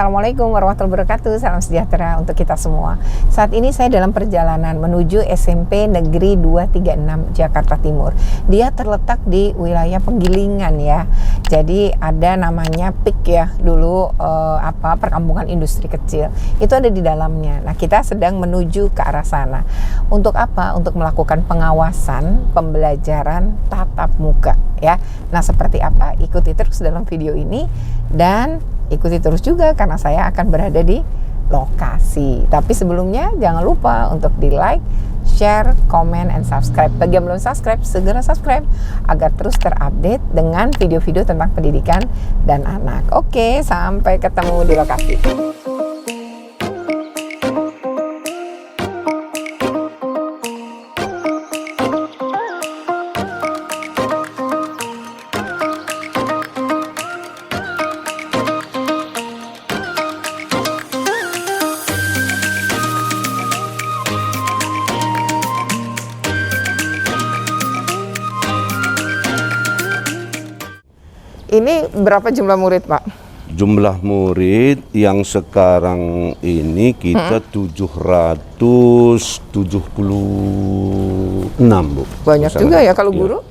Assalamualaikum warahmatullahi wabarakatuh. Salam sejahtera untuk kita semua. Saat ini saya dalam perjalanan menuju SMP Negeri 236 Jakarta Timur. Dia terletak di wilayah Penggilingan ya. Jadi ada namanya PIK ya dulu perkampungan industri kecil. Itu ada di dalamnya. Nah, kita sedang menuju ke arah sana. Untuk apa? Untuk melakukan pengawasan pembelajaran tatap muka ya. Nah, seperti apa? Ikuti terus dalam video ini dan ikuti terus juga karena saya akan berada di lokasi. Tapi sebelumnya jangan lupa untuk di like, share, comment, and subscribe. Bagi yang belum subscribe, segera subscribe agar terus terupdate dengan video-video tentang pendidikan dan anak. Oke, sampai ketemu di lokasi. Ini berapa jumlah murid, Pak? Jumlah murid yang sekarang ini kita 776, Bu. Banyak juga ya kalau guru?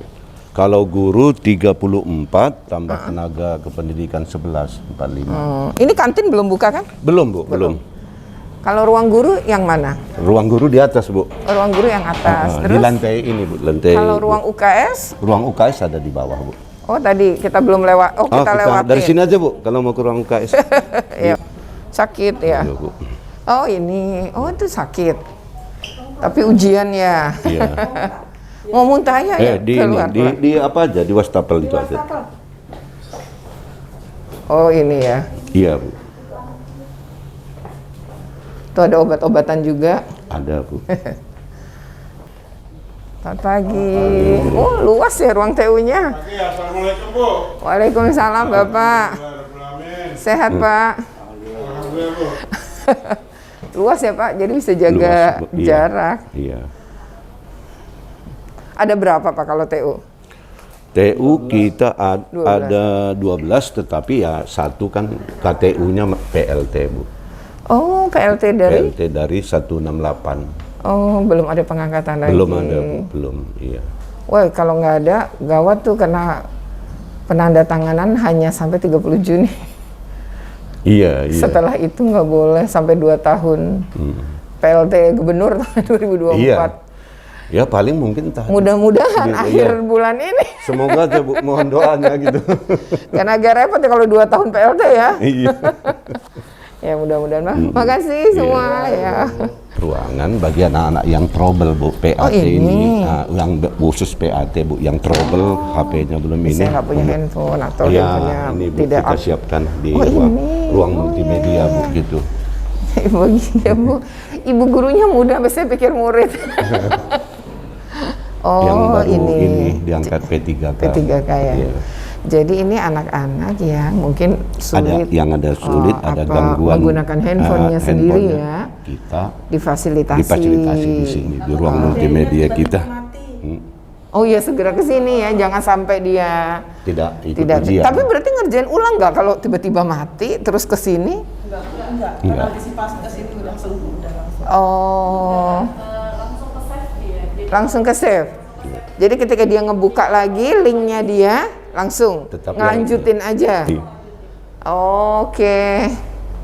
Kalau guru 34 tambah tenaga kependidikan 11, 45. Ini kantin belum buka kan? Belum, Bu, belum. Kalau ruang guru yang mana? Ruang guru di atas, Bu. Ruang guru yang atas. Di lantai ini, Bu, lantai. Kalau ruang UKS? Ruang UKS ada di bawah, Bu. Oh, tadi kita belum lewat. Oh, kita lewatin. Dari sini aja, Bu, kalau mau ke ruang UKS. Ya. Sakit ya. Iya, Bu. Oh, ini. Oh, itu sakit. Tapi ujian ya. Iya. Mau muntah ya? Keluar. Di apa aja, di wastafel itu aja. Oh, ini ya. Iya, Bu. Tuh ada obat-obatan juga. Ada, Bu. Selamat pagi. Oh, luas ya ruang TU-nya. Assalamualaikum, Bu. Waalaikumsalam, Bapak. Sehat, Pak? Alhamdulillah, Bu. Luas ya, Pak? Jadi bisa jaga Luas, Bu. jarak. Iya. Ada berapa, Pak, kalau TU? TU kita ada 12, tetapi ya satu kan KTU-nya PLT, Bu. Oh, PLT dari? PLT dari 168. Oh, belum ada pengangkatan lagi. Belum ada, Bu. Belum, iya. Wah, kalau nggak ada, gawat tuh karena penandatanganan hanya sampai 30 Juni. Iya, iya. Setelah itu nggak boleh sampai 2 tahun. PLT Gubernur tahun 2024. Iya. Ya paling mungkin Mudah-mudahan Gitu, akhir iya. bulan ini. Semoga aja, Bu, mohon doanya gitu. Karena agak repot ya kalau 2 tahun PLT ya. Iya. Ya mudah-mudahan, makasih semua ya. Ruangan bagi anak-anak yang trouble, Bu, PAT ini. Nah, yang khusus PAT, Bu, yang trouble HP-nya belum ini. Saya nggak punya handphone atau Ya, handphonenya ini, Bu, tidak kita siapkan di ini. ruang multimedia, Bu, gitu. Ibu ya, Bu. Ibu gurunya muda, saya pikir murid. Oh, Yang baru ini diangkat P3K. P3K ya. Iya. Jadi ini anak-anak yang mungkin sulit, ada sulit, ada gangguan menggunakan handphonenya sendiri ya. Kita difasilitasi di sini di ruang multimedia kita. Oh iya, segera ke sini ya, jangan sampai dia Tidak ikut ujian. Tapi berarti ngerjain ulang nggak kalau tiba-tiba mati terus ke sini? Enggak. Antisipasi ke sini langsung. Oh. Langsung ke save. Jadi ketika dia ngebuka lagi linknya dia langsung Tetap ngelanjutin aja. Iya. Oke.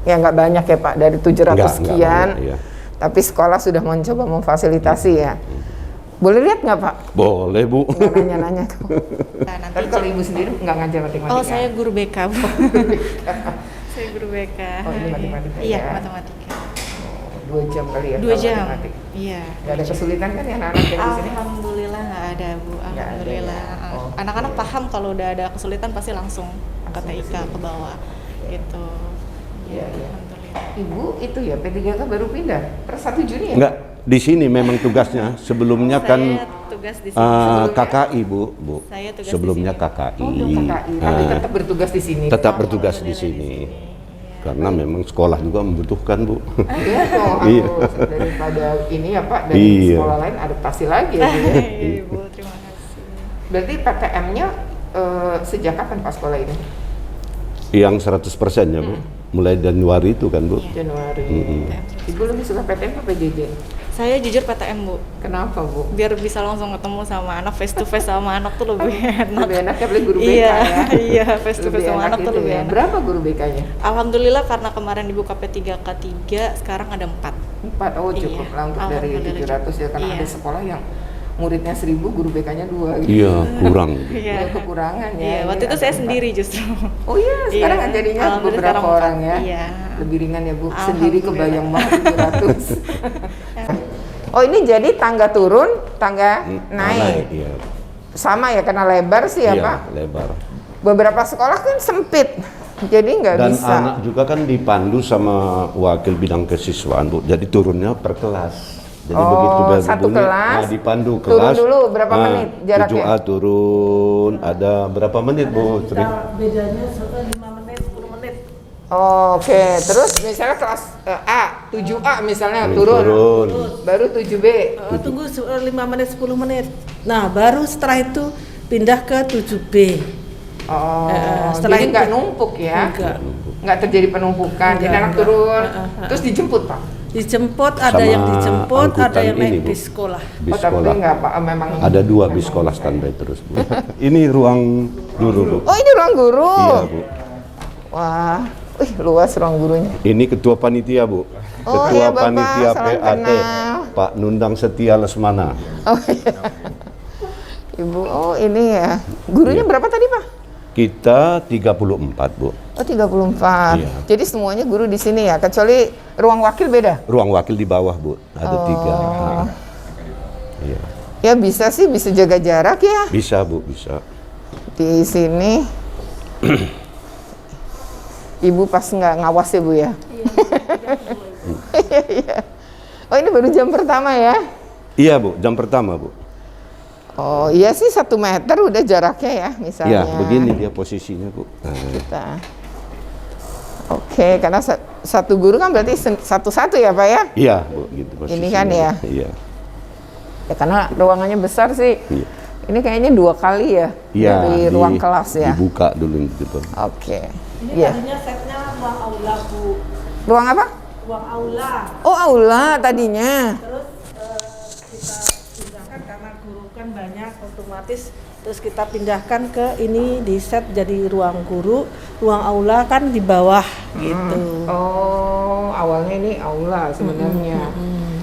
Ya nggak banyak ya, Pak, dari 700 Nggak sekian. banyak, iya. Tapi sekolah sudah mencoba memfasilitasi ya. Boleh lihat nggak, Pak? Boleh, Bu. Nggak nanya-nanya kok. Nah, nanti Tapi kalau ibu sendiri nggak ngajar matematika? Oh, saya guru BK, Bu. Saya guru BK. Oh, ini matematika Iya, ya? matematika. 2 jam kali ya? 2 kalau jam. matematik. Iya. Nggak ada kesulitan kan ya anak-anak yang di sini? Alhamdulillah nggak ada, Bu. Nggak ada, Alhamdulillah. ya? Oh, Anak-anak oke. paham kalau udah ada kesulitan pasti langsung ke TIK ke bawah. Gitu. Iya, iya. Alhamdulillah. Ibu itu ya P3K baru pindah per 1 Juni ya? Enggak, di sini memang tugasnya. Sebelumnya kan Saya tugas di sini. KKI, Bu. Saya tugas di Sebelumnya sini. KKI. Oh, udah KKI. Tapi tetap bertugas di sini. Tetap bertugas di sini. Karena memang sekolah juga membutuhkan, Bu. Iya dong, Iya. harus daripada ini ya Pak, dari Iya. sekolah lain adaptasi lagi ya. Bu, ya. Ibu, terima kasih. Berarti PTM-nya sejak kapan Pak sekolah ini? Yang 100% ya, Bu. mulai Januari itu kan Bu. Januari. Mm-mm. Ibu lebih suka PTM apa PJJ? Saya jujur PTM, Bu. Kenapa Bu? Biar bisa langsung ketemu sama anak, face to face sama anak tuh lebih enak. Lebih enak ya beli guru BK Iya, ya? iya, face to face Lebih sama enak anak tuh itu lebih ya. enak. Berapa guru BK-nya? Alhamdulillah karena kemarin dibuka P3K3, sekarang ada 4. 4, oh cukup Iya. lah untuk dari Alhamdulillah 700 ya, karena Iya. ada sekolah yang muridnya 1000, guru BK-nya 2 gitu. Iya, kurang. Iya. Ya, kekurangan ya. Iya, Ini waktu itu ada saya 4. sendiri justru. Oh iya, sekarang Iya. jadinya Alhamdulillah beberapa sekarang orang ya. 4. Iya. Lebih ringan ya Bu, Alhamdulillah. sendiri kebayang banget 700. Oh ini jadi tangga turun, tangga naik. Iya. Sama ya, karena lebar sih ya Iya, Pak. lebar. Beberapa sekolah kan sempit, jadi nggak Dan bisa. anak juga kan dipandu sama wakil bidang kesiswaan Bu. Jadi turunnya per kelas. Jadi Oh, begitu satu bunyi, kelas, nah, dipandu turun kelas. dulu berapa menit jaraknya? 7A turun, ada berapa menit Bu? Sri? Bedanya 5 menit, 10 menit. Oh, oke, terus misalnya kelas A, 7A misalnya turun, baru 7B. Tunggu 5 menit, 10 menit. Nah, baru setelah itu pindah ke 7B. Oh, setelah jadi itu- nggak numpuk ya? Enggak. Nggak terjadi penumpukan, jadi Enggak, anak enggak. turun, terus dijemput Pak? Dijemput, ada Sama yang dijemput, ada angkutan yang ini, naik Bu. bis sekolah. Bis Oh, tapi sekolah. nggak Pak, memang Ada 2 bis sekolah standby terus Bu. Ini ruang guru Bu. Oh, ini ruang guru. Iya Bu. Wah, wih luas ruang gurunya. Ini ketua panitia Bu. Oh, Ketua iya, Bapak. panitia Salam PAT kenal. Pak Nundang Setia Lesmana. Oh iya. Ibu, oh ini ya. Gurunya Iya. berapa tadi Pak? Kita 34 Bu. Oh 34. Iya. Jadi semuanya guru di sini ya, kecuali ruang wakil beda. Ruang wakil di bawah Bu. Ada 3. Oh. Iya. Ya bisa sih, bisa jaga jarak ya Bisa Bu, bisa. di sini. Ibu pas nggak ngawas ya Bu ya? Iya. Oh ini baru jam pertama ya? Iya Bu, jam pertama Bu. Oh iya sih 1 meter udah jaraknya ya misalnya. Iya, begini dia posisinya Bu. Nah, Kita. Oke, karena satu guru kan berarti satu-satu ya Pak ya? iya Bu, gitu posisinya. Ini kan ya? Iya. Ya karena ruangannya besar sih. Iya. Ini kayaknya 2 kali ya Iya, dari ruang kelas ya. Dibuka dulu gitu. Oke. Ini Iya. tadinya setnya ruang aula, Bu. Ruang apa? Ruang aula. Oh aula tadinya. Terus kita pindahkan karena guru kan banyak, otomatis terus kita pindahkan ke ini, di set jadi ruang guru, ruang aula kan di bawah gitu. Oh awalnya ini aula sebenarnya.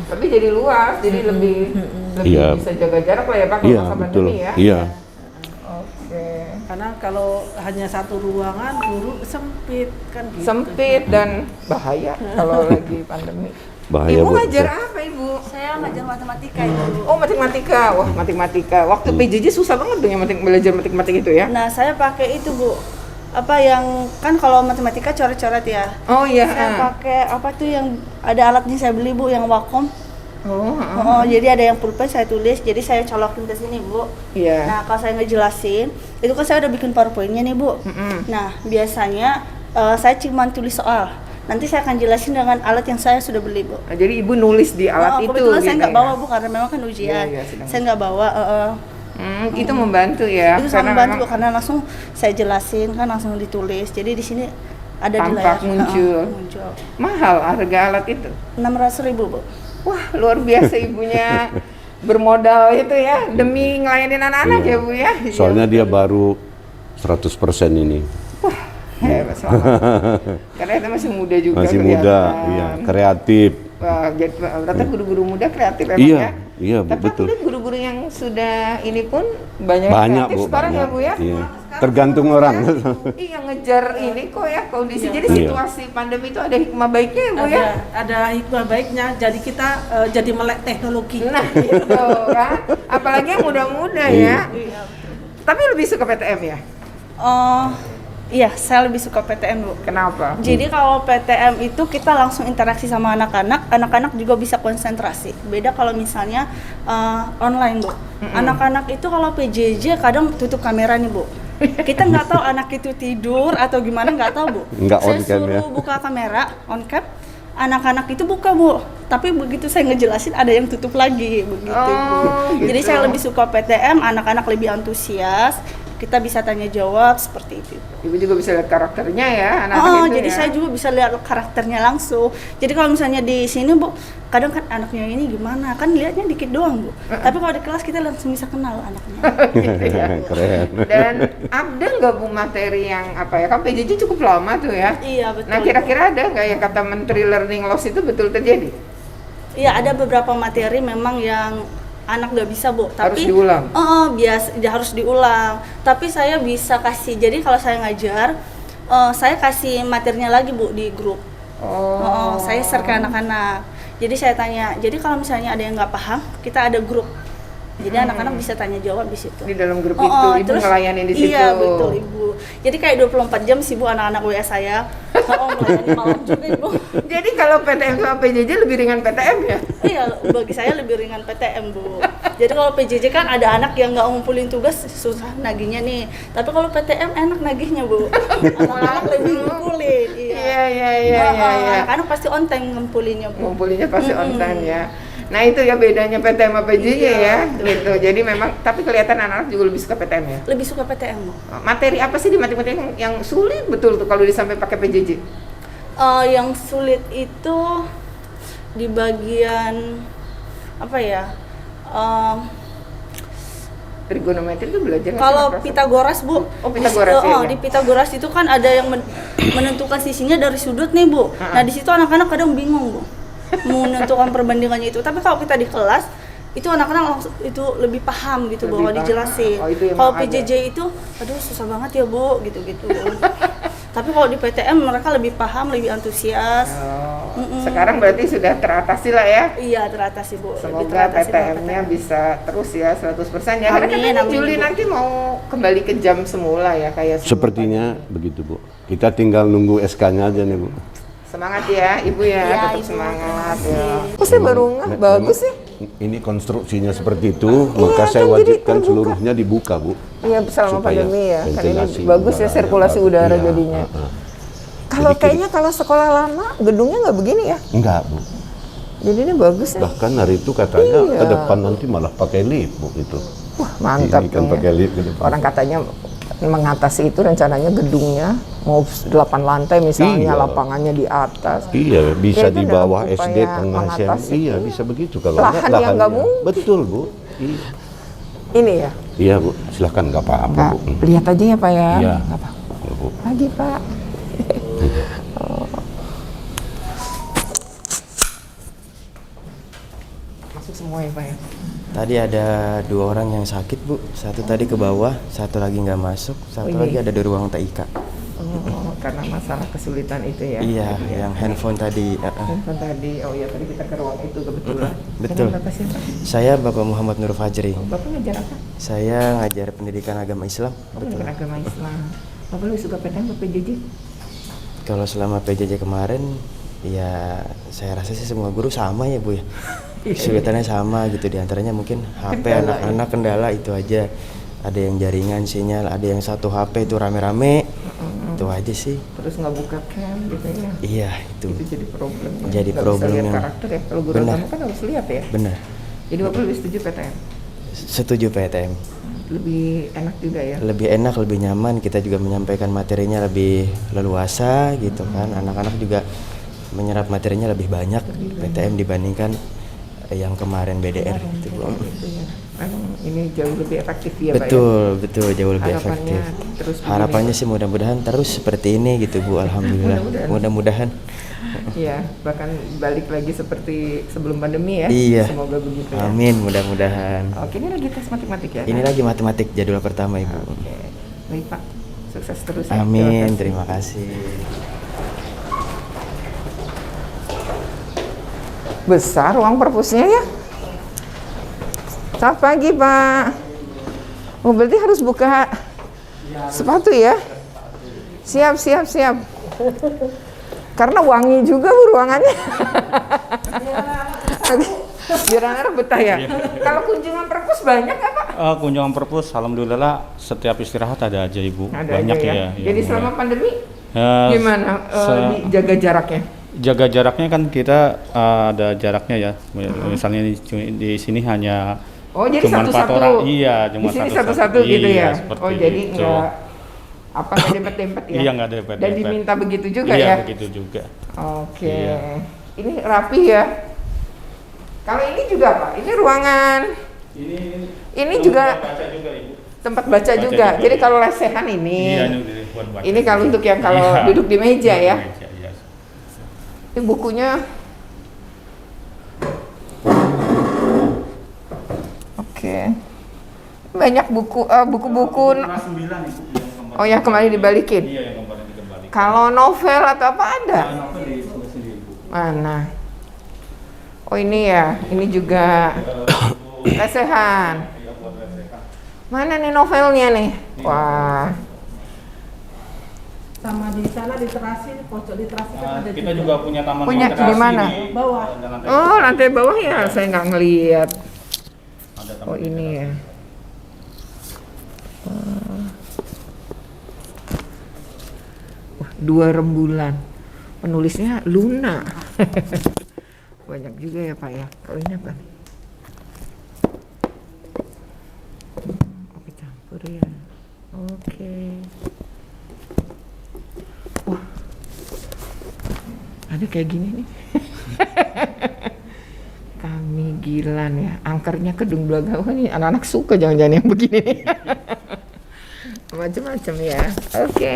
Tapi jadi luas, jadi lebih Iya. bisa jaga jarak lah ya Pak kalau Iya, masa betul. pandemi ya. Iya. Oke. Karena kalau hanya satu ruangan guru sempit kan gitu. Sempit dan bahaya kalau lagi pandemi. Bahaya Ibu Bu. ngajar apa Ibu? Saya ngajar matematika itu. Oh matematika, wah matematika. Waktu PJJ susah banget dong ya belajar matematika itu ya? Nah, saya pakai itu, Bu. Apa yang kan kalau matematika coret-coret ya. Oh iya. Saya pakai apa tuh yang ada alatnya saya beli, Bu, yang Wacom. Oh, Oh, jadi ada yang pulpen saya tulis, jadi saya colokin ke sini, Bu. iya. Nah, kalau saya ngejelasin, itu kan saya udah bikin PowerPoint-nya nih, Bu. Nah, biasanya saya cuma tulis soal. Nanti saya akan jelasin dengan alat yang saya sudah beli, Bu. Nah, jadi ibu nulis di alat itu. Kebetulan saya gitu nggak ya? bawa, Bu, karena memang kan ujian. Iya, sedang- Saya nggak bawa. Itu membantu ya. Itu sangat membantu, Bu, memang karena langsung saya jelasin kan langsung ditulis. Jadi di sini ada di Tampak layar. muncul. Muncul. mahal harga alat itu. 600.000, Bu. Wah luar biasa ibunya bermodal itu ya demi ngelayanin anak-anak Iya. ya Bu ya. Soalnya dia baru 100% ini. Hebat selamat. Karena kita masih muda juga. Masih kelihatan. muda, iya, kreatif. Wah, jadi rata guru-guru muda kreatif emang Iya, ya. iya, Bu, Tapi betul. aku lihat guru-guru yang sudah ini pun banyak Banyak kreatif Bu, sekarang banyak. ya Bu ya. Iya. Tergantung orang. Iya ngejar ini kok ya kondisi. Jadi Iya. situasi pandemi itu ada hikmah baiknya ya Bu ya. Ada hikmah baiknya, jadi kita jadi melek teknologi. Nah gitu kan. Apalagi yang muda-muda ya. Tapi lebih suka PTM ya? Iya, saya lebih suka PTM, Bu. Kenapa? Jadi kalau PTM itu kita langsung interaksi sama anak-anak, anak-anak juga bisa konsentrasi. Beda kalau misalnya online, Bu. Anak-anak itu kalau PJJ kadang tutup kamera nih, Bu. Kita nggak tahu anak itu tidur atau gimana, nggak tahu, Bu. Nggak on Saya cam ya. suruh buka kamera, on cam, anak-anak itu buka, Bu. Tapi begitu saya ngejelasin ada yang tutup lagi, begitu, Bu. Oh, Jadi gitu. saya lebih suka PTM, anak-anak lebih antusias. kita bisa tanya jawab seperti itu. Ibu juga bisa lihat karakternya ya anak-anak itu Jadi ya. saya juga bisa lihat karakternya langsung. Jadi kalau misalnya di sini Bu, kadang kan anaknya ini gimana, kan lihatnya dikit doang Bu. Tapi kalau di kelas kita langsung bisa kenal anaknya. Gitu ya. Keren. Dan ada nggak Bu materi yang apa ya, kan PJJ cukup lama tuh ya. Iya betul. Nah kira-kira ada nggak yang kata Menteri Learning Loss itu betul terjadi? Iya ada beberapa materi memang yang anak nggak bisa Bu, tapi Harus diulang? harus diulang. Tapi saya bisa kasih, jadi kalau saya ngajar, saya kasih materinya lagi Bu di grup. Saya share ke anak-anak. Jadi saya tanya, jadi kalau misalnya ada yang nggak paham, kita ada grup. Jadi anak-anak bisa tanya jawab di situ. Di dalam grup itu, Ibu terus, ngelayanin di situ. Iya betul Ibu. Jadi kayak 24 jam sih Bu anak-anak WA saya. Melayani malam juga Ibu. Jadi kalau PTM sama PJJ lebih ringan PTM ya? Iya, bagi saya lebih ringan PTM Bu. Jadi kalau PJJ kan ada anak yang nggak ngumpulin tugas susah nagihnya nih. Tapi kalau PTM enak nagihnya Bu. Anak-anak lebih ngumpulin. Iya. Anak-anak pasti on time ngumpulinnya Bu. Ngumpulinnya pasti on time ya. Nah itu ya bedanya PTM sama PJJ ya, gitu. Jadi memang, tapi kelihatan anak-anak juga lebih suka PTM ya. Lebih suka PTM Bu. Materi apa sih di matematika yang sulit betul tuh kalau disampai pakai PJJ? Yang sulit itu di bagian apa ya? Trigonometri itu belajar nggak sih, Kalau Mas Rasul? Pitagoras Bu. Oh, Pitagoras, iya. Di Pitagoras itu kan ada yang menentukan sisinya dari sudut nih Bu. Nah di situ anak-anak kadang bingung Bu, menentukan perbandingannya itu. Tapi kalau kita di kelas itu anak-anak langsung itu lebih paham gitu Lebih bahwa paham. dijelasin. Oh, itu yang Kalau ada. PJJ itu, aduh susah banget ya Bu, gitu-gitu. Tapi kalau di PTM mereka lebih paham, lebih antusias. Sekarang berarti sudah teratasi lah ya. Iya teratasi Bu. Lebih Semoga teratasi sama PTM-nya bisa terus ya 100% ya. Karena Amin, katanya amin, Juli Bu. nanti mau kembali ke jam semula ya kayak sebelum Sepertinya begitu Bu. Kita tinggal nunggu SK-nya aja nih Bu. Semangat ya Ibu ya, Iya, tetap Ibu. semangat ya. Terima Oh, saya baru ngeh, bagus sih. Ini konstruksinya seperti itu, maka saya kan jadi wajibkan terbuka. seluruhnya dibuka Bu. Iya selama Supaya pandemi ya, kan ini ventilasi bagus ya udaranya sirkulasi bagus. udara Iya, jadinya. Kalau Jadi kayaknya kalau sekolah lama gedungnya nggak begini ya, Enggak Bu. jadi ini bagus ya. Bahkan hari itu katanya Iya. ke depan nanti malah pakai lift Bu itu. Wah mantap Ini kan dong pakai ya. lift ke depan. Orang katanya mengatasi itu rencananya gedungnya mau 8 lantai misalnya, Iya. lapangannya di atas. Iya, bisa Ya, itu di dalam bawah upaya SD tengah SMP. mengatasi Iya, itu. bisa begitu kalau Lahan enggak, yang nggak lahannya. mungkin. Betul Bu. Iya. Ini ya, Iya Bu, silahkan nggak apa-apa Pak. Bu. Lihat aja ya Pak ya. Iya. Nggak apa-apa. Ya, Bu. Lagi Pak. Masuk semua ya Pak ya. Tadi ada 2 orang yang sakit Bu, satu tadi ke bawah, satu lagi nggak masuk, satu ini. lagi ada di ruang TIK. Oh, karena masalah kesulitan itu ya. Iya, Tadi ya. yang handphone tadi. Handphone tadi, oh iya tadi kita ke ruang itu kebetulan. Betul. Ini Bapak siapa? Saya Bapak Muhammad Nur Fajri. Bapak ngajar apa? Saya ngajar pendidikan agama Islam. Betul. Agama Islam. Bapak lebih suka PTM atau PJJ? Kalau selama PJJ kemarin, ya saya rasa sih semua guru sama ya Bu ya. Kesulitannya sama gitu, diantaranya mungkin HP Kendala, anak-anak kendala itu aja. Ada yang jaringan sinyal, ada yang satu HP itu rame-rame. Itu aja sih. Terus nggak buka cam gitu ya. Iya, itu. Itu jadi problem. ya. Jadi Nggak problem bisa lihat yang- karakter ya. Kalau guru Benar. agama kan harus lihat ya. Benar. Jadi Bapak lebih setuju PTM. Setuju PTM. Lebih enak juga ya. Lebih enak, lebih nyaman, kita juga menyampaikan materinya lebih leluasa gitu kan. Anak-anak juga menyerap materinya lebih banyak PTM dibandingkan yang kemarin BDR gitu Bu. Gitu ya. Memang ini jauh lebih efektif ya Pak ya. Betul, jauh lebih Harapannya efektif. terus begini. Harapannya sih mudah-mudahan terus seperti ini gitu Bu, alhamdulillah. Mudah-mudahan. Iya, bahkan balik lagi seperti sebelum pandemi ya. Iya. Semoga begitu ya. Amin, mudah-mudahan. Oke, ini lagi tes matematik ya. Ini Pak? lagi matematik jadwal pertama Ibu. Oke. Baik Pak. Sukses terus ya. Amin, Terima terima kasih. Besar ruang perpusnya ya. Selamat pagi Pak. Oh berarti harus buka sepatu ya. Siap. Karena wangi juga Bu ruangannya. Oke. Biar anak betah ya. Kalau kunjungan perpus banyak nggak Pak? Kunjungan perpus, alhamdulillah setiap istirahat ada aja Ibu. Ada Banyak aja ya. ya. Jadi selama pandemi Ya, gimana jaga jaraknya? jaga jaraknya kan kita ada jaraknya ya. Misalnya di sini hanya Oh, jadi Cuman 4 satu-satu. orang. Iya, cuma Di sini satu-satu. satu-satu gitu Iya, ya. seperti Oh, jadi itu. nggak nggak dempet-dempet ya? Iya, nggak dempet-dempet. Dan diminta begitu juga Iya, ya? begitu juga. Oke. Iya. Ini rapi ya. Kalau ini juga apa? Ini ruangan. Ini juga baca juga, Ibu. tempat baca juga. juga, Jadi iya. kalau lesehan ini. Iya, ini buat baca. Ini kalau untuk yang kalau Iya. duduk di meja ya. Meja, iya. Ini bukunya. Oke. Banyak buku-buku. Kelas 9 Ibu yang kemarin. Oh, yang kemarin dibalikin. Iya, yang kemarin dikembalikan. Kalau novel atau apa ada? Novel ditulis sendiri, Bu. Mana? Oh, ini ya. Ini juga lesehan. Iya, buat lesehan. Mana nih novelnya nih? Wah. Sama di sana di terasi, pojok di terasi kan ada Kita juga. juga punya taman Punya literasi di mana? Bawah. di lantai Oh, lantai bawah ya. Saya nggak ngeliat. ada taman Oh, ini ya. Wah, 2 rembulan. Penulisnya Luna. Banyak juga ya Pak ya. Kalau ini apa? Oke, campur ya. Oke. Wah. Ada kayak gini nih. Kami Gilan ya. Angkernya Kedung Belagawan nih. Anak-anak suka jangan-jangan yang begini nih. Macam-macam ya. Oke.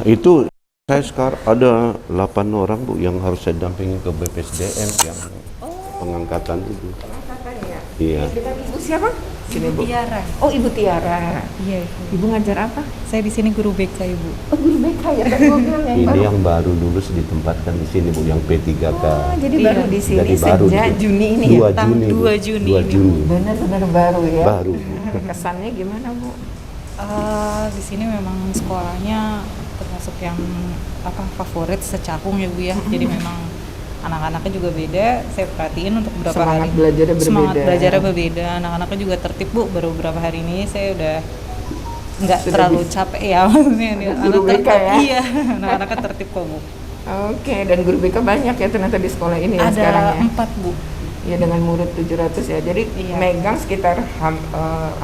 Itu saya sekarang ada 8 orang Bu yang harus saya dampingi ke BPSDM yang pengangkatan itu. Pengangkatan ya. Iya. Dengan Ibu siapa? Sini Bu. Tiara. Oh, Ibu Tiara. Iya, Ibu ngajar apa? saya di sini guru BK, Ibu. Oh, guru BK ya. Tadi gua bilang yang Ini baru. yang baru lulus ditempatkan di sini Bu, yang P3K. Oh, jadi Iya. baru di sini Jadi baru sejak di- Juni ini 2 ya. Juni. Bu. 2 Juni 2 ini, Juni. Benar-benar baru ya. Baru. Bu. Kesannya gimana Bu? Di sini memang sekolahnya termasuk yang favorit secakung ya Bu ya. Jadi memang anak-anaknya juga beda. Saya perhatiin untuk beberapa Semangat hari. belajarnya berbeda. Semangat belajarnya berbeda. Anak-anaknya juga tertib Bu. Baru beberapa hari ini saya udah nggak Sudah terlalu capek ya maksudnya nih. Guru BK ya? Iya, anak-anaknya tertib kok Bu. Oke, dan guru BK banyak ya ternyata di sekolah ini ya sekarang Ada ya. 4 Bu. Ya dengan murid 700 ya. Jadi Iya. megang sekitar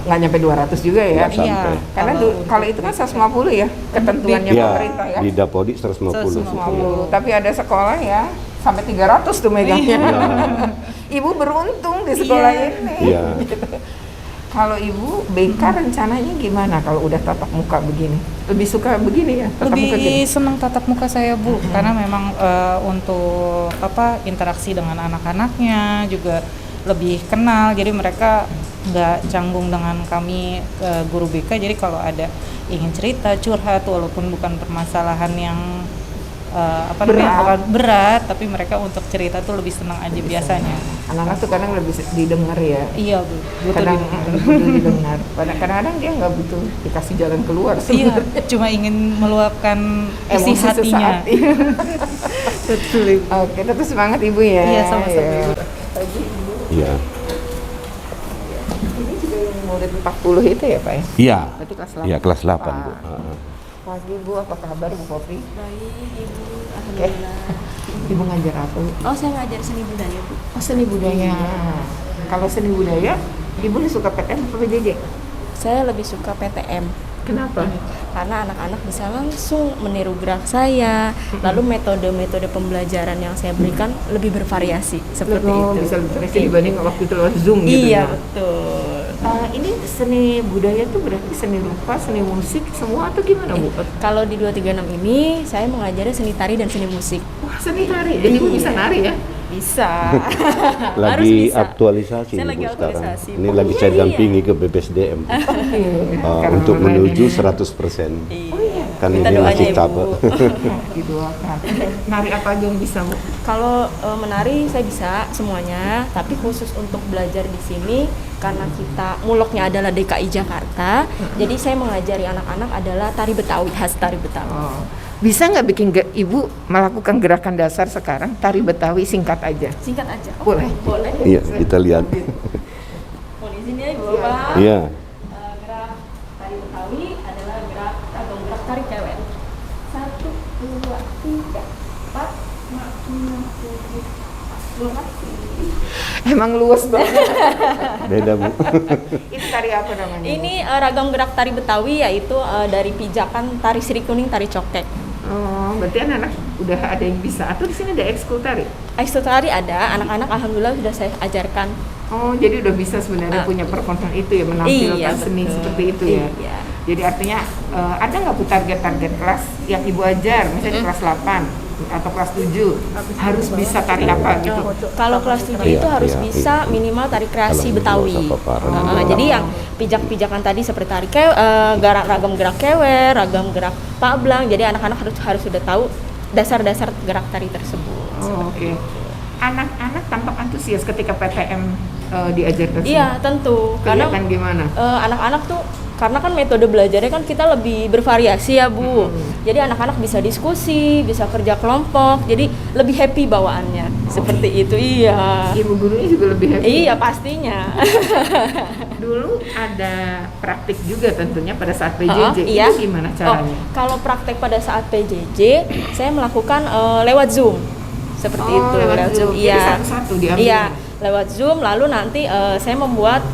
nggak nyampe 200 juga ya. Nggak sampai. Iya. Karena kalau itu kan 150 ya ketentuannya Iya, pemerintah ya. di Dapodi 150. 150. Tapi ada sekolah ya sampai 300 tuh megangnya. Iya. Ibu beruntung di sekolah ini. Iya. Kalau Ibu BK rencananya gimana kalau udah tatap muka begini? Lebih suka begini ya? Tatap muka gini? Lebih senang tatap muka saya Bu, karena memang untuk interaksi dengan anak-anaknya juga lebih kenal, jadi mereka nggak canggung dengan kami guru BK. Jadi kalau ada ingin cerita curhat walaupun bukan permasalahan yang berat, tapi mereka untuk cerita tuh lebih senang aja biasanya. Anak-anak tuh kadang lebih didengar ya. Iya Bu, butuh Kadang didengar. butuh didengar. Kadang-kadang dia nggak butuh dikasih jalan keluar Iya, sebenarnya. cuma ingin meluapkan isi Emosi hatinya. sesaat, iya. Betul Ibu. Oke, tetap semangat Ibu ya. Iya, sama-sama, Ya. Ibu. Iya. Ini juga yang murid 40 itu ya Pak ya? Iya. Berarti kelas 8. Iya, kelas 8 Bu. Pak. Pagi Bu, apa kabar Bu Popi? Baik, Ibu. Oke. Alhamdulillah. Ibu ngajar apa Bu? Oh, saya ngajar seni budaya, Bu. Oh, seni budaya. Kalau seni budaya, Ibu lebih suka PTM atau PJJ? Saya lebih suka PTM. Kenapa? Karena anak-anak bisa langsung meniru gerak saya. Lalu metode-metode pembelajaran yang saya berikan lebih bervariasi seperti Oh, itu. bisa lebih terasa dibanding waktu itu lewat Zoom gitu Iya, ya? betul. Ini seni budaya tuh berarti seni rupa, seni musik, semua atau gimana Bu? Kalau di 236 ini saya mengajarnya seni tari dan seni musik. Wah, seni tari. Jadi Ibu bisa nari ya? Bisa. Harus Lagi bisa. aktualisasi Saya Bu lagi sekarang. aktualisasi. Ini Oh, lagi iya, saya iya. dampingi ke BPSDM Karena untuk online menuju ini. 100%. Iya. Kan Minta ini doanya, masih Ibu. capek. Didoakan. Nari apa aja yang bisa Bu? Kalau menari saya bisa semuanya, tapi khusus untuk belajar di sini karena kita muloknya adalah DKI Jakarta, jadi saya mengajari anak-anak adalah tari Betawi, khas tari Betawi. Oh. Bisa nggak bikin Ibu melakukan gerakan dasar sekarang tari Betawi singkat aja? Singkat aja. Boleh. Boleh. Iya, kita lihat. Mohon izin ya Ibu Bapak. Iya. Gerak tari Betawi adalah gerak ragam gerak tari cewek. 1, 2, 3, 4, 5, 6, 7, 8. Emang luas banget. Beda Bu. Itu tari apa namanya? Ini ragam gerak tari Betawi, yaitu dari pijakan tari siri kuning, tari cokek. Oh, berarti anak-anak udah ada yang bisa. Atau di sini ada ekskul tari? Ekskul tari ada, anak-anak alhamdulillah sudah saya ajarkan. Oh, jadi udah bisa sebenarnya punya performa itu ya, menampilkan Iya, seni betul. seperti itu ya. Iya. Jadi artinya ada nggak Bu target-target kelas yang Ibu ajar, misalnya di kelas 8 atau kelas 7 harus bisa tari apa gitu? Kalau kelas 7 Iya, itu harus iya, bisa iya. minimal tari kreasi Kalau Betawi. dua sama Pak. Jadi yang pijak-pijakan tadi seperti tari ragam gerak kewer, ragam gerak pablang. Jadi anak-anak harus sudah tahu dasar-dasar gerak tari tersebut. Oh, oke. Anak-anak tampak antusias ketika PTM diajarkan. Iya, tentu. Karena Kelihatan gimana? anak-anak tuh karena kan metode belajarnya kan kita lebih bervariasi ya Bu. Jadi anak-anak bisa diskusi, bisa kerja kelompok, jadi lebih happy bawaannya. Seperti itu, iya. Ibu gurunya juga lebih happy. Iya pastinya. Dulu ada praktik juga tentunya pada saat PJJ. Iya. Itu gimana caranya? Kalau praktek pada saat PJJ, saya melakukan lewat Zoom. Seperti itu, lewat Zoom. Jadi Iya. satu-satu diambil. Iya, lewat Zoom. Lalu nanti saya membuat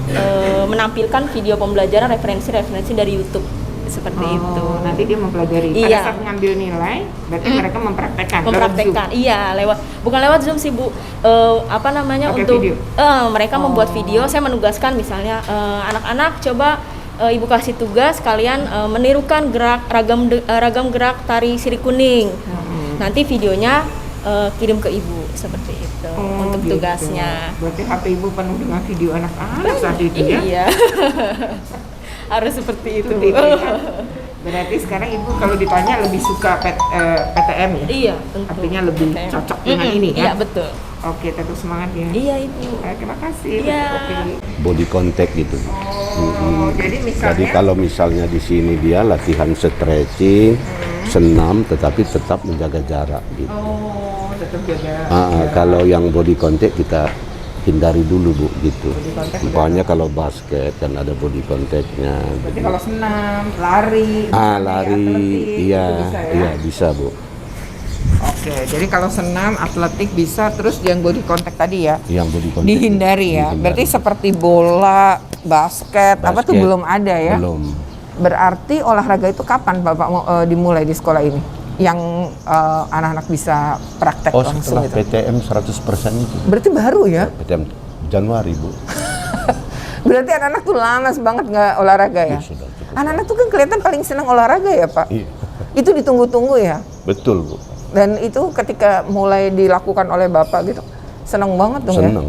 menampilkan video pembelajaran referensi dari YouTube. Seperti itu. Nanti dia mempelajari. Pada Iya. saat mengambil nilai, berarti mereka mempraktekkan. lewat Mempraktekkan, iya, bukan lewat Zoom sih Bu. Apa namanya Pakai untuk video? mereka membuat video. Saya menugaskan misalnya anak-anak coba Ibu kasih tugas kalian menirukan ragam gerak tari siri kuning. Nanti videonya kirim ke Ibu seperti itu untuk gitu. tugasnya. Berarti HP Ibu penuh dengan video anak-anak saat itu ya? Iya. Harus seperti itu. Seperti itu ya. Berarti sekarang Ibu kalau ditanya lebih suka PTM ya? Iya, tentu. Artinya lebih PTM. cocok dengan ini ya? Iya, betul. Oke, tetap semangat ya. Iya, Ibu. Terima kasih. Iya. Oke. Body contact gitu. Jadi misalnya Jadi kalau misalnya di sini dia latihan stretching, senam, tetapi tetap menjaga jarak gitu. tetap jaga. Kalau yang body contact kita hindari dulu Bu gitu. Body contact Umpamanya kalau basket kan ada body contactnya. Berarti kalau senam, lari, Lari, atletik, iya, itu bisa ya? iya bisa Bu. Oke, jadi kalau senam, atletik bisa, terus yang body contact tadi ya? Yang body contact Dihindari ya? dihindari. Berarti seperti bola, basket, apa tuh Basket, belum ada ya? Belum. Berarti olahraga itu kapan Bapak mau dimulai di sekolah ini? Yang anak-anak bisa praktek langsung Setelah itu? PTM 100% itu. Berarti baru ya? PTM Januari Bu. Berarti anak-anak tuh lama banget nggak olahraga ya? Iya, sudah cukup. Anak-anak tuh kan kelihatan paling senang olahraga ya Pak? Iya. Itu ditunggu-tunggu ya? Betul Bu. Dan itu ketika mulai dilakukan oleh Bapak gitu, seneng banget dong ya? Seneng.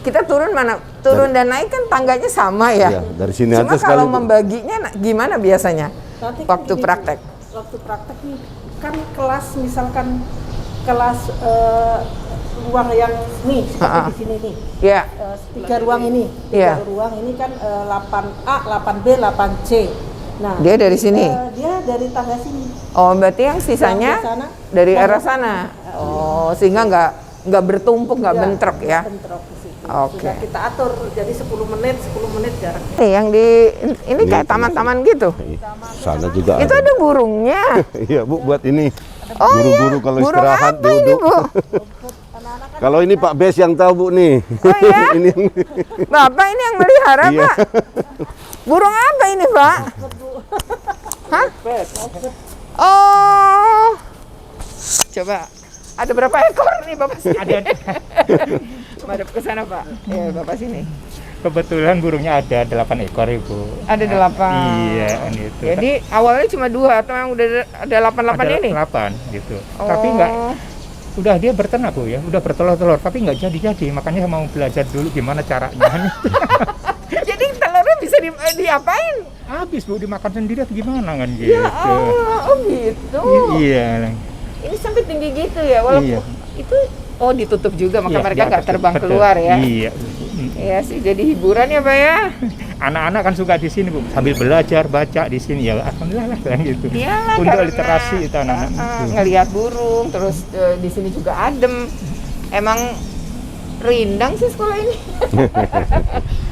Kita turun mana? Turun dan naik kan tangganya sama ya? Iya, dari sini Cuma atas kalau kali, Bu. membaginya gimana biasanya? Nanti kan Waktu gini, praktek? Waktu praktek nih, kan kelas misalkan kelas ruang yang nih seperti di sini nih. Ya. 3 ruang ini. 3 Iya. ruang ini kan 8A, 8B, 8C. Nah, Dia dari sini? Dia dari tangga sini. Oh, berarti yang sisanya Yang di sana, dari yang arah di sana? Oh, sehingga nggak bertumpuk, nggak Ya, bentrok ya? bentrok di situ. Oke. Sudah kita atur jadi 10 menit jaraknya. Yang di ini kayak taman-taman gitu? Sana juga Itu ada burungnya? Iya Bu, buat ini. Oh Guru-guru iya? kalau Burung istirahat apa ini, duduk. Bu? Kalau ini Pak Bes yang tahu Bu nih. Oh iya? Ini yang Bapak ini yang melihara, Iya. Pak? Burung apa ini, Pak? Hah? Oh. Coba. Ada berapa ekor nih Bapak sini? Ada. Madep ke sana, Pak. Ya, Bapak sini. Kebetulan burungnya ada 8 ekor Ibu. Ada 8. Iya, itu. Jadi awalnya cuma 2 atau yang udah ada 8 ada ini? 8 gitu. Oh. Tapi enggak, udah dia berternak Bu ya, udah bertelur-telur, tapi nggak jadi-jadi. Makanya saya mau belajar dulu gimana caranya. Jadi telurnya bisa diapain? Habis Bu, dimakan sendiri atau gimana kan gitu. Ya Allah, oh gitu. Iya. Ini sampai tinggi gitu ya, walaupun Iya. itu ditutup juga, maka Iya, mereka di nggak atas, terbang betul. keluar ya. Iya. Iya sih, jadi hiburan ya Pak ya. Anak-anak kan suka di sini Bu, sambil belajar baca di sini ya. Alhamdulillah lah kan gitu. Iyalah, Untuk karena, literasi itu anak-anak. ngelihat burung, terus di sini juga adem. Emang rindang sih sekolah ini.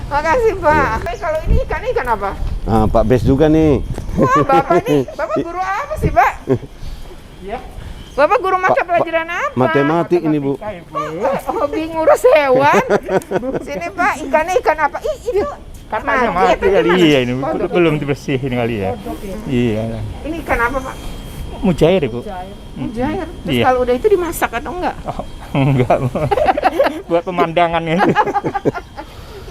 Makasih Pak. Kalau ini ikan apa? Pak Bes juga nih. Wah Bapak nih, Bapak guru apa sih Pak? Ya, Bapak guru mata pelajaran apa? Matematik ini, Bu. Hobi ngurus hewan. Sini Pak, ikannya ikan apa? Itu Katanya mati mati atau kali, gimana? iya ini Kodok. belum dibersihin kali ya. Iya. Ini ikan apa Pak? Mujair, Bu. Mujair. Terus Iya. kalau udah itu dimasak atau enggak? Oh, enggak, Bu. Buat pemandangannya itu.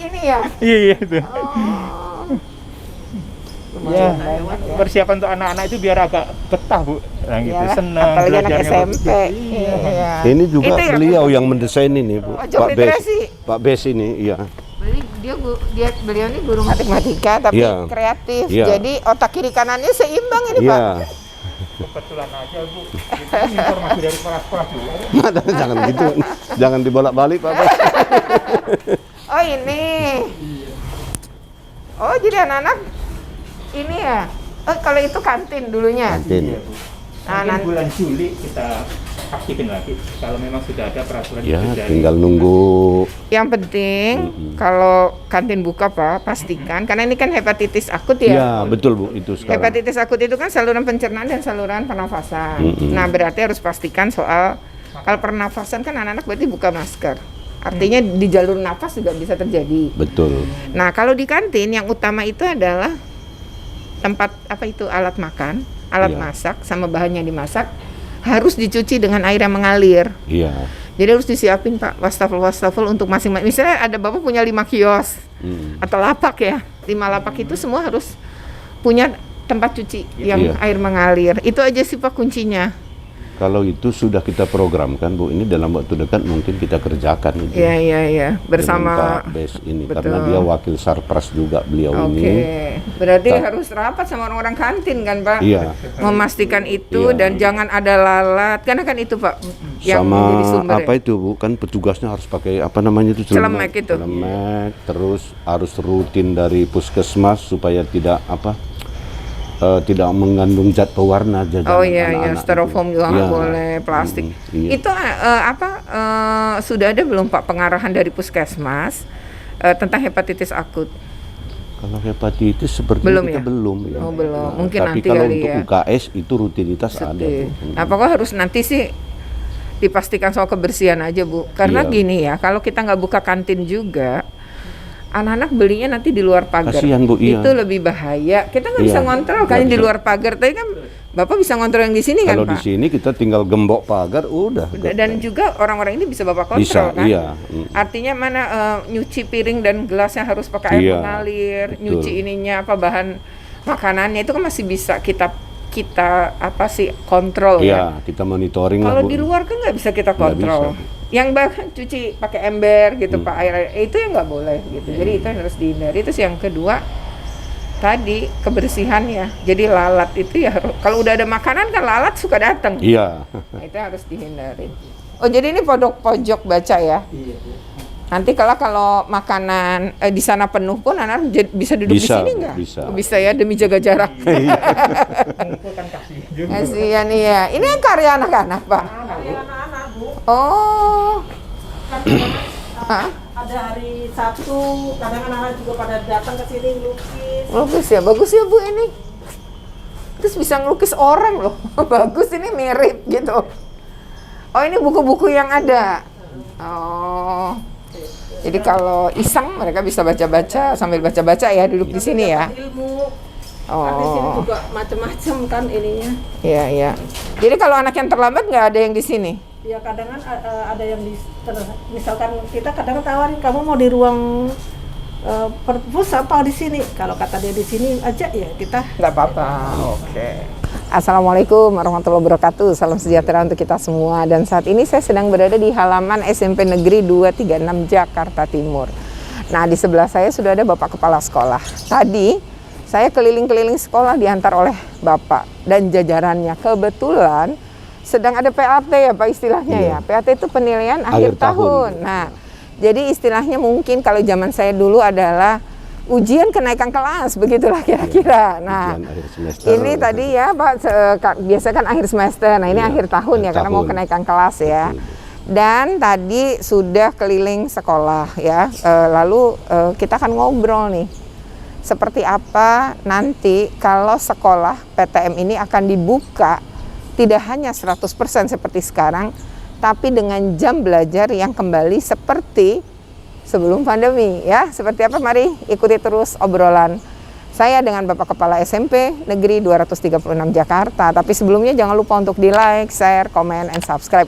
Ini ya. Iya itu. Oh. Ya, persiapan untuk anak-anak itu biar agak betah, Bu. Nah, gitu, Iyalah, senang apalagi anak belajarnya SMP. bagus. Iya. Iya. Ini juga Itu ya, beliau yang mendesain ini, Bu. Oh, job literasi. Pak Bes ini, iya. Beliau ini guru matematika tapi Iya. kreatif. Iya. Jadi otak kiri kanannya seimbang ini Pak. Iya. Kebetulan aja, Bu. Itu informasi dari sekolah-sekolah juga. Jangan gitu. Jangan dibolak-balik, Pak Bes. Oh ini. Oh jadi anak-anak ini ya. Oh kalau itu kantin dulunya. Kantin. Nah, Mungkin nanti bulan Juli kita aktifin lagi kalau memang sudah ada peraturan Ya, itu dari tinggal nunggu. yang penting kalau kantin buka Pak pastikan karena ini kan hepatitis akut ya. Ya, betul, Bu, itu sekarang. Hepatitis akut itu kan saluran pencernaan dan saluran pernafasan. Nah berarti harus pastikan soal kalau pernafasan kan anak-anak berarti buka masker. Artinya di jalur nafas juga bisa terjadi. Betul. Nah kalau di kantin yang utama itu adalah tempat apa itu alat makan, alat Iya. masak sama bahan yang dimasak harus dicuci dengan air yang mengalir. Iya. Jadi harus disiapin Pak wastafel untuk masing-masing. Misalnya ada Bapak punya 5 kios atau lapak ya. 5 lapak itu semua harus punya tempat cuci yang Iya. air mengalir. Itu aja sih Pak kuncinya. Kalau itu sudah kita programkan, Bu, ini dalam waktu dekat mungkin kita kerjakan itu. Iya. Bersama dengan Pak Bes ini Betul. karena dia wakil Sarpras juga beliau Oke, ini. berarti Ta- harus rapat sama orang-orang kantin kan Pak? Iya. Memastikan itu Iya. dan jangan ada lalat, karena kan itu Pak yang Sama jadi sumber. apa itu, Bu? Kan petugasnya harus pakai apa namanya itu? Celemek itu. Celemek, terus harus rutin dari puskesmas supaya tidak tidak mengandung zat pewarna jajanan Oh iya, anak-anak styrofoam itu. juga nggak Iya. boleh, plastik. Iya. Itu sudah ada belum Pak pengarahan dari puskesmas tentang hepatitis akut? Kalau hepatitis seperti Belum kita ya? belum ya. Oh, belum. Mungkin tapi nanti kalau kali untuk ya. UKS itu rutinitas ada. Sedih. Bu. Nah, pokoknya harus nanti sih dipastikan soal kebersihan aja Bu. Karena Iya. gini ya, kalau kita nggak buka kantin juga, anak-anak belinya nanti di luar pagar. Kasihan, Bu, iya. Itu lebih bahaya. Kita nggak bisa Iya. ngontrol Nggak kan di bisa. luar pagar. Tapi kan Bapak bisa ngontrol yang di sini kan Kalau di Pak? sini kita tinggal gembok pagar udah. Dan juga orang-orang ini bisa Bapak kontrol Bisa, kan? iya. Artinya mana nyuci piring dan gelasnya harus pakai air Iya, mengalir, betul. nyuci ininya apa bahan makanannya itu kan masih bisa kita apa sih kontrol ya. Iya, kita monitoring lah, Kalau Bu. di luar kan nggak bisa kita Nggak kontrol. bisa, Bu. Yang bahkan cuci pakai ember gitu Pak, air itu yang nggak boleh gitu. Jadi itu yang harus dihindari. Itu sih yang kedua tadi kebersihan ya. Jadi lalat itu ya kalau udah ada makanan kan lalat suka datang. Iya. Nah, itu harus dihindari. Oh jadi ini pojok baca ya? Iya. Nanti kalau makanan di sana penuh pun anak bisa duduk Bisa, di sini nggak? bisa. Oh, bisa ya demi jaga jarak. Kasihan iya. Ini yang karya anak-anak Pak. Karya anak-anak Bu. Oh. Kan ada hari Sabtu, kadang anak-anak juga pada datang ke sini ngelukis. Lukis ya, bagus ya Bu ini. Terus bisa ngelukis orang loh. Bagus ini mirip gitu. Oh ini buku-buku yang ada. Oh. Jadi kalau iseng mereka bisa baca-baca sambil baca-baca ya duduk di sini ya. Ilmu. Kan di sini Oh. juga macam-macam kan ininya. Iya. Jadi kalau anak yang terlambat nggak ada yang di sini. Ya kadang ada yang misalkan kita kadang tawarin kamu mau di ruang perpus apa di sini. Kalau kata dia di sini aja ya kita Nggak apa-apa. Oke. Assalamualaikum warahmatullahi wabarakatuh. Salam sejahtera untuk kita semua. Dan saat ini saya sedang berada di halaman SMP Negeri 236 Jakarta Timur. Nah di sebelah saya sudah ada Bapak Kepala Sekolah. Tadi saya keliling-keliling sekolah diantar oleh Bapak dan jajarannya. Kebetulan sedang ada PAT ya Pak istilahnya ya. PAT itu penilaian akhir tahun. Nah, jadi istilahnya mungkin kalau zaman saya dulu adalah ujian kenaikan kelas, begitulah kira-kira. Nah, Ujian akhir semester. ini tadi ya Pak, biasa kan akhir semester. Nah, ini Iya, akhir tahun ya akhir karena mau tahun. kenaikan kelas ya. Betul. Dan tadi sudah keliling sekolah ya. Lalu kita akan ngobrol nih. Seperti apa nanti kalau sekolah PTM ini akan dibuka tidak hanya 100% seperti sekarang, tapi dengan jam belajar yang kembali seperti sebelum pandemi ya. Seperti apa? Mari ikuti terus obrolan saya dengan Bapak Kepala SMP Negeri 236 Jakarta. Tapi sebelumnya jangan lupa untuk di like, share, comment, and subscribe.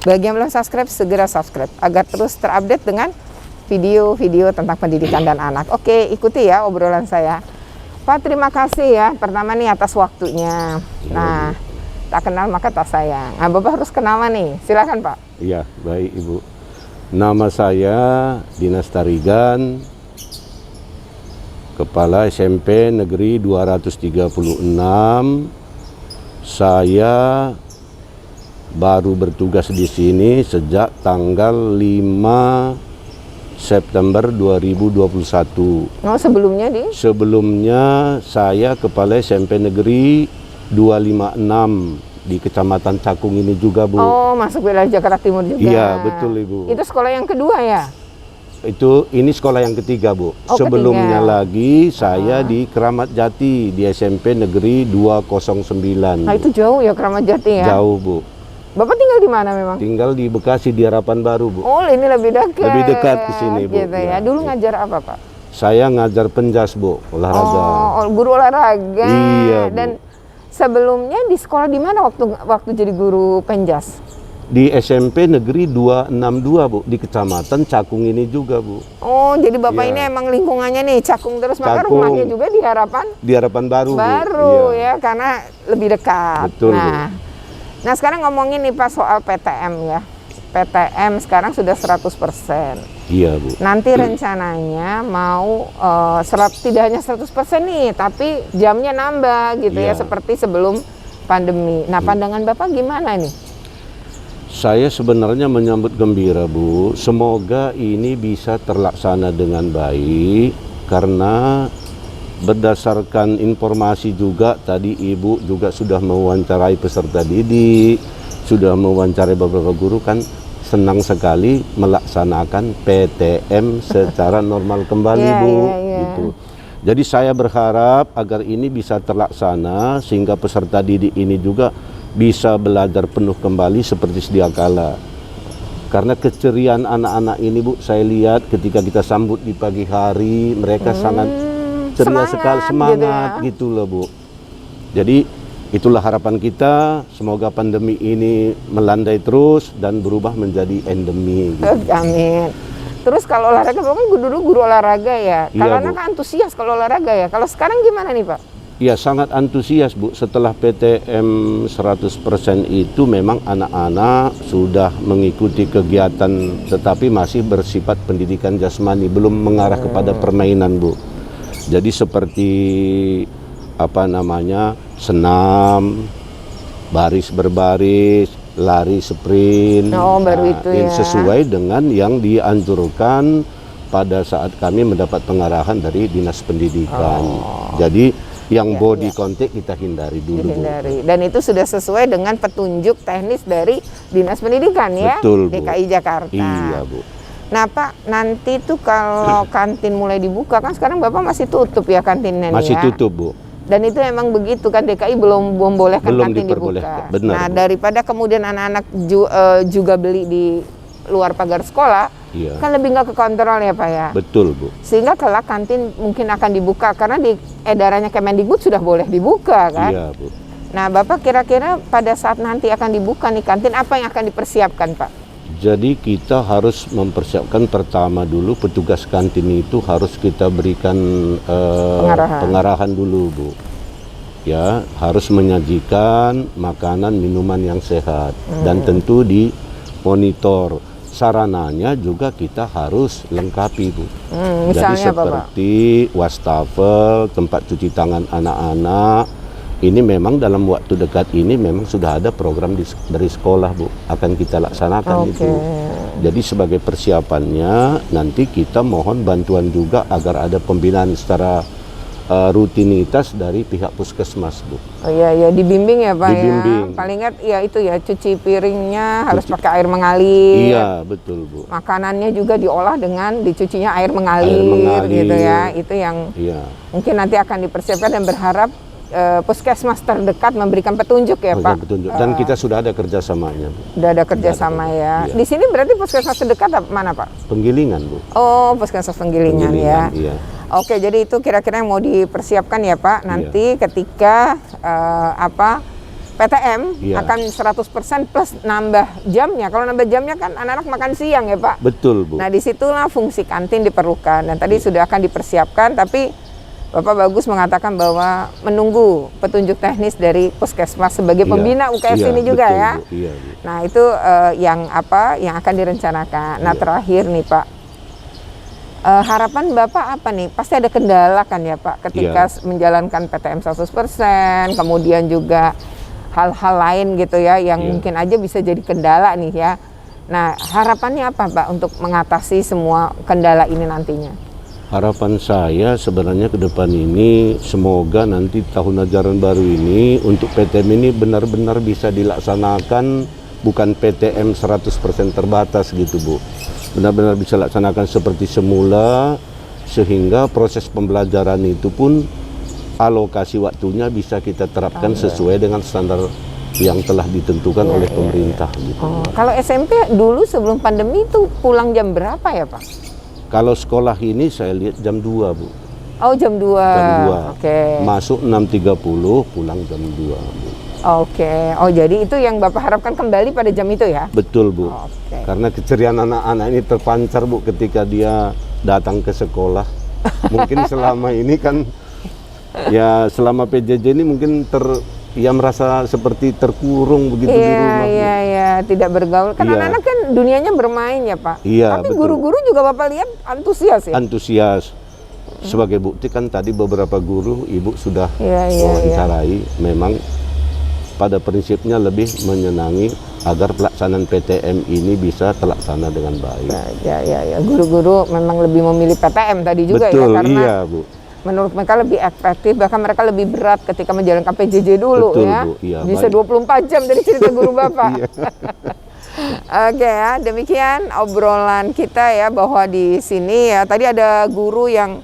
Bagi yang belum subscribe, segera subscribe agar terus terupdate dengan video-video tentang pendidikan dan anak. Oke, ikuti ya obrolan saya. Pak, terima kasih ya pertama nih atas waktunya. Nah, tak kenal maka tak sayang. Nah, Bapak harus kenalan nih. Silakan Pak. Iya, baik Ibu. Nama saya Dinas Tarigan, Kepala SMP Negeri 236. Saya baru bertugas di sini sejak tanggal 5 September 2021. Oh, sebelumnya di? Sebelumnya saya Kepala SMP Negeri 256 di Kecamatan Cakung ini juga, Bu. Oh, masuk wilayah Jakarta Timur juga. Iya, betul Ibu. Itu sekolah yang kedua ya? Ini sekolah yang ketiga, Bu. Oh, sebelumnya ketiga. lagi saya di Keramat Jati di SMP Negeri 209. Nah, itu jauh ya Keramat Jati ya? Jauh, Bu. Bapak tinggal di mana memang? Tinggal di Bekasi di Harapan Baru, Bu. Oh, ini lebih dekat. Lebih dekat ke sini, Bu. Gitu ya. Dulu ngajar apa, Pak? Saya ngajar penjas, Bu, olahraga. Oh, guru olahraga. Iya, Bu. Dan sebelumnya di sekolah di mana waktu jadi guru penjas? Di SMP Negeri 262, Bu, di Kecamatan Cakung ini juga, Bu. Oh, jadi Bapak Iya. ini emang lingkungannya nih Cakung terus, maka Cakung. rumahnya juga di Harapan Di Harapan Baru, Bu. Baru Iya. ya, karena lebih dekat. Betul, Bu. Nah, sekarang ngomongin nih Pak soal PTM ya. PTM sekarang sudah 100%. Iya, Bu. Nanti rencananya mau tidak hanya 100% nih, tapi jamnya nambah gitu ya, Iya. seperti sebelum pandemi. Nah, pandangan Bapak gimana nih? Saya sebenarnya menyambut gembira, Bu. Semoga ini bisa terlaksana dengan baik karena berdasarkan informasi juga tadi Ibu juga sudah mewawancarai peserta didik, sudah mewawancarai beberapa guru, kan senang sekali melaksanakan PTM secara normal kembali, Iya, Bu. iya, iya. Gitu. Jadi saya berharap agar ini bisa terlaksana sehingga peserta didik ini juga bisa belajar penuh kembali seperti sedia kala. Karena keceriaan anak-anak ini, Bu, saya lihat ketika kita sambut di pagi hari, mereka sangat ceria sekali, semangat gitu loh, Bu. Jadi itulah harapan kita, semoga pandemi ini melandai terus dan berubah menjadi endemi gitu. Amin. Terus kalau olahraga, Bapak kan dulu guru olahraga ya. Iya, Kalau Bu. anak kan antusias kalau olahraga ya. Kalau sekarang gimana nih, Pak? Ya, sangat antusias, Bu. Setelah PTM 100% itu memang anak-anak sudah mengikuti kegiatan tetapi masih bersifat pendidikan jasmani, belum mengarah kepada permainan, Bu. Jadi seperti senam, baris berbaris, lari sprint. Oh, baru itu ya. Sesuai dengan yang dianjurkan pada saat kami mendapat pengarahan dari Dinas Pendidikan. Jadi yang body contact kita hindari dulu, Bu. Dihindari. Dan itu sudah sesuai dengan petunjuk teknis dari Dinas Pendidikan ya, Betul, Bu. DKI Jakarta. Iya, Bu. Nah, Pak, nanti tuh kalau kantin mulai dibuka, kan sekarang Bapak masih tutup ya kantinnya nih Masih ya. tutup, Bu. Dan itu emang begitu kan, DKI belum membolehkan Belum kantin diperbolehkan, dibuka. benar, Nah, Bu. daripada kemudian anak-anak juga beli di luar pagar sekolah, Iya. kan lebih nggak kekontrol ya Pak ya. Betul, Bu. Sehingga kelak kantin mungkin akan dibuka karena di edarannya Kemendikbud sudah boleh dibuka kan. Iya, Bu. Nah, Bapak kira-kira pada saat nanti akan dibuka nih kantin, apa yang akan dipersiapkan, Pak? Jadi kita harus mempersiapkan pertama dulu petugas kantin itu harus kita berikan pengarahan dulu, Bu. Ya, harus menyajikan makanan minuman yang sehat dan tentu dimonitor. Sarananya juga kita harus lengkapi, Bu. Jadi Misalnya apa, Pak? seperti wastafel, tempat cuci tangan anak-anak. Ini memang dalam waktu dekat ini memang sudah ada program dari sekolah, Bu, akan kita laksanakan itu. Jadi sebagai persiapannya nanti kita mohon bantuan juga agar ada pembinaan secara rutinitas dari pihak puskesmas, Bu. Oh iya, dibimbing ya Pak Dibimbing. ya. Paling nggak ya itu ya, cuci piringnya harus pakai air mengalir. Iya, betul, Bu. Makanannya juga diolah dengan dicucinya air mengalir, Air mengalir. gitu ya. Itu yang Iya. mungkin nanti akan dipersiapkan dan berharap puskesmas terdekat memberikan petunjuk ya Pak. Petunjuk. Dan kita sudah ada kerjasamanya. Sudah ada kerjasama ya. Iya. Di sini berarti puskesmas terdekat mana Pak? Penggilingan Bu. Oh, puskesmas Penggilingan ya. Iya. Oke, jadi itu kira-kira yang mau dipersiapkan ya Pak. Nanti ketika PTM akan 100% plus nambah jamnya. Kalau nambah jamnya kan anak-anak makan siang ya Pak. Betul Bu. Nah disitulah fungsi kantin diperlukan. Dan tadi sudah akan dipersiapkan, tapi Bapak Bagus mengatakan bahwa menunggu petunjuk teknis dari puskesmas sebagai pembina UKS ini juga betul, ya. Bu. Iya, Bu. Nah itu yang akan direncanakan. Nah terakhir nih Pak, harapan Bapak apa nih? Pasti ada kendala kan ya Pak ketika menjalankan PTM 100%, kemudian juga hal-hal lain gitu ya yang mungkin aja bisa jadi kendala nih ya. Nah harapannya apa Pak untuk mengatasi semua kendala ini nantinya? Harapan saya sebenarnya ke depan ini semoga nanti tahun ajaran baru ini untuk PTM ini benar-benar bisa dilaksanakan, bukan PTM 100% terbatas gitu Bu. Benar-benar bisa laksanakan seperti semula sehingga proses pembelajaran itu pun alokasi waktunya bisa kita terapkan sesuai dengan standar yang telah ditentukan oleh pemerintah. Gitu. Kalau SMP dulu sebelum pandemi itu pulang jam berapa ya Pak? Kalau sekolah ini saya lihat jam 2 Bu. Oh jam 2. Jam 2. Oke. Masuk 6.30, pulang jam 2 Bu. Oke. Oh jadi itu yang Bapak harapkan kembali pada jam itu ya? Betul Bu. Karena keceriaan anak-anak ini terpancar Bu ketika dia datang ke sekolah. Mungkin selama ini kan ya selama PJJ ini mungkin merasa seperti terkurung begitu di rumah. Iya, tidak bergaul. Karena anak-anak kan dunianya bermain ya Pak. Iya, tapi guru-guru juga Bapak lihat antusias ya? Antusias. Sebagai bukti kan tadi beberapa guru Ibu sudah wawancarai, memang pada prinsipnya lebih menyenangi agar pelaksanaan PTM ini bisa terlaksana dengan baik. Ya. Guru-guru memang lebih memilih PTM tadi juga. Betul, ya karena iya Bu. menurut mereka lebih efektif, bahkan mereka lebih berat ketika menjalankan PJJ dulu. Betul, ya. Bu. Iya, Bisa 24 jam dari cerita guru Bapak. Oke ya, demikian obrolan kita ya, bahwa di sini ya tadi ada guru yang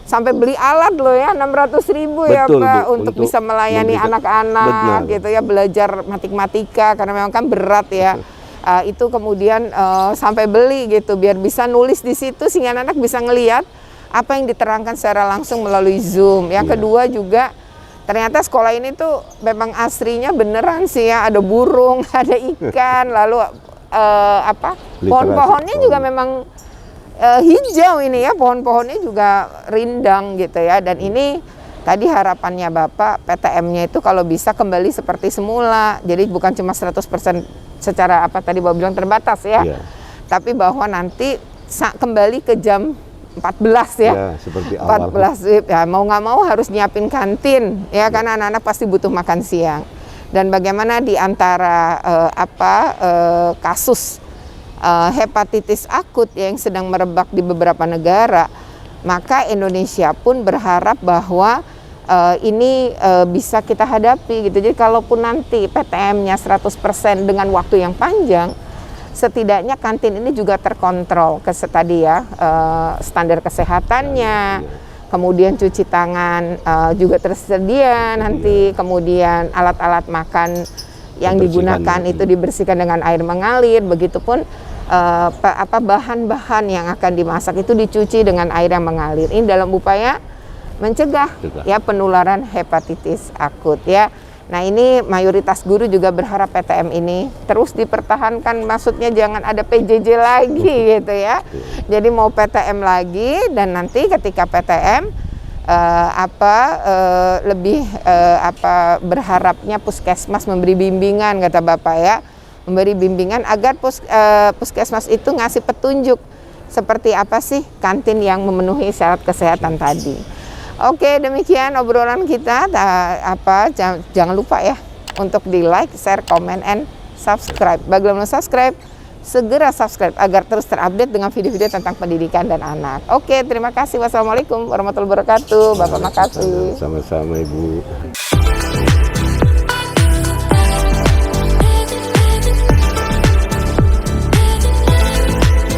sampai beli alat loh ya, 600.000 ya Pak, Bu, untuk bisa melayani anak-anak gitu ya, belajar matematika karena memang kan berat ya. Itu kemudian sampai beli gitu biar bisa nulis di situ sehingga anak-anak bisa ngelihat apa yang diterangkan secara langsung melalui Zoom. Yang kedua juga ternyata sekolah ini tuh memang asrinya beneran sih ya, ada burung, ada ikan, lalu pohon-pohonnya juga memang hijau ini ya, pohon-pohonnya juga rindang gitu ya. Dan ini tadi harapannya Bapak, PTM-nya itu kalau bisa kembali seperti semula. Jadi bukan cuma 100% secara tadi Bapak bilang terbatas ya. Tapi bahwa nanti kembali ke jam 14 ya, seperti awal. 14 ya, mau nggak mau harus nyiapin kantin ya, karena anak-anak pasti butuh makan siang. Dan bagaimana di antara kasus hepatitis akut yang sedang merebak di beberapa negara, maka Indonesia pun berharap bahwa ini bisa kita hadapi gitu. Jadi kalaupun nanti PTM-nya 100% dengan waktu yang panjang, setidaknya kantin ini juga terkontrol tadi ya, standar kesehatannya, kemudian cuci tangan juga tersedia nanti, kemudian alat-alat makan yang digunakan itu dibersihkan dengan air mengalir, begitupun bahan-bahan yang akan dimasak itu dicuci dengan air yang mengalir. Ini dalam upaya mencegah ya penularan hepatitis akut ya. Nah ini mayoritas guru juga berharap PTM ini terus dipertahankan, maksudnya jangan ada PJJ lagi gitu ya. Jadi mau PTM lagi, dan nanti ketika PTM berharapnya puskesmas memberi bimbingan, kata Bapak ya, memberi bimbingan agar puskesmas itu ngasih petunjuk seperti apa sih kantin yang memenuhi syarat kesehatan tadi. Oke, demikian obrolan kita. Jangan lupa ya untuk di like, share, comment, and subscribe. Bagi yang belum subscribe, segera subscribe agar terus terupdate dengan video-video tentang pendidikan dan anak. Oke, terima kasih. Wassalamualaikum warahmatullahi wabarakatuh. Bapak makasih. Sama-sama Ibu.